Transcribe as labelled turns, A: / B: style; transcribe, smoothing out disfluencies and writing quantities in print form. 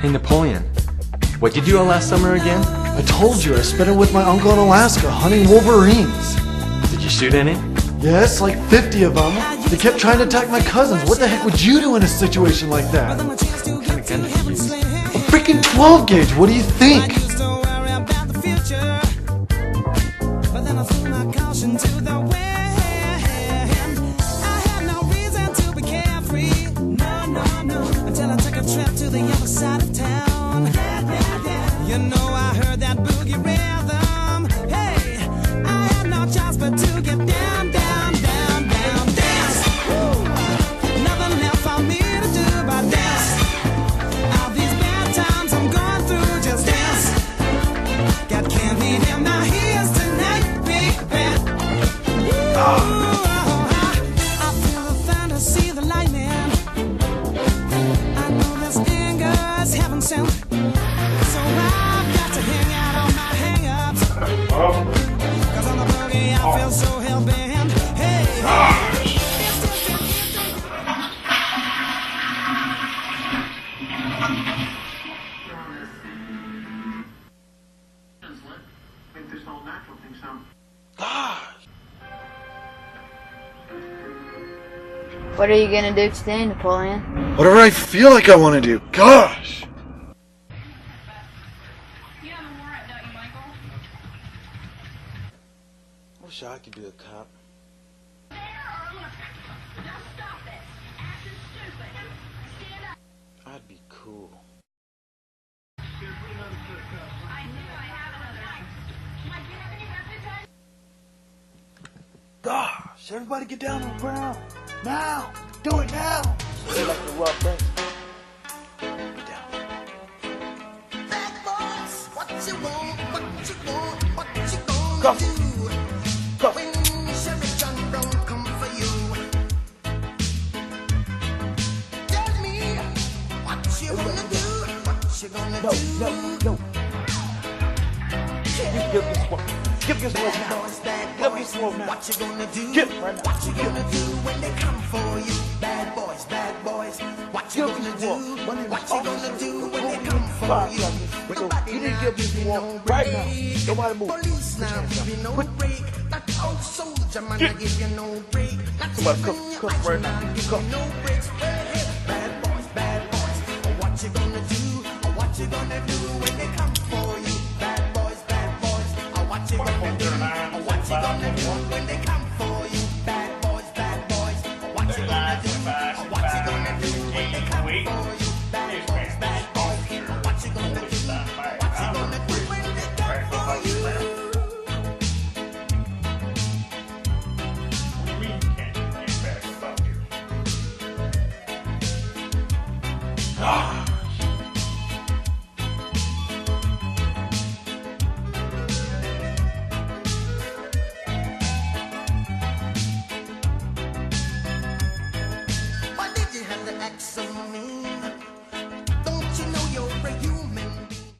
A: Hey Napoleon, what'd you do all last summer again?
B: I told you, I spent it with my uncle in Alaska hunting wolverines.
A: Did you shoot any?
B: Yes, like 50 of them. They kept trying to attack my cousins. What the heck would you do in a situation like that?
A: What kind of gun did you use?
B: A freaking 12 gauge, what do you think?
C: You know I heard that boogie rhythm. Hey, I had no choice but to get down, down, down, down, dance. Woo. Nothing left for me to do but dance. All these bad times I'm going through, just dance. Got candy in my ears tonight, baby. I feel the thunder, see the lightning. I know this anger is heaven sent. So I've got to hang out on my hang-ups. Cause on the boogie I feel so hell-bent. Hey,
D: What are you gonna do today, Napoleon?
B: Whatever I feel like I want to do. Gosh!
E: You have a warrant, don't you, Michael?
F: I wish I could be a cop.
E: There or I'm gonna... Now stop it. Act is stupid. Stand up.
F: I'd be cool.
E: I knew I had another. Mike, do you have any repetition?
F: Gosh, everybody get down on the ground. Now! Do it now! They like the rough thing. Get down.
C: bad boys, what you want, what you want, what you gonna
F: Go.
C: do?
F: Go.
C: When Sheriff John Brown come for you, tell me what you gonna do, what you gonna do.
F: No. Give this one. Give this one
C: Bad
F: now.
C: boys, bad
F: Give
C: boys,
F: this one now.
C: what you gonna do?
F: Get right now.
C: What you gonna do when they come for you? Bad boys, what you
F: Give
C: gonna
F: this
C: do?
F: one.
C: What you gonna do when they come for you? Nobody
F: You need to
C: now
F: give this
C: give you
F: one
C: no
F: right
C: break.
F: now. Nobody move.
C: Police now give you no break. That old soldier man I give you no break. That's
F: Somebody
C: even
F: come
C: your
F: right
C: action
F: now.
C: now give
F: Come.
C: you no breaks.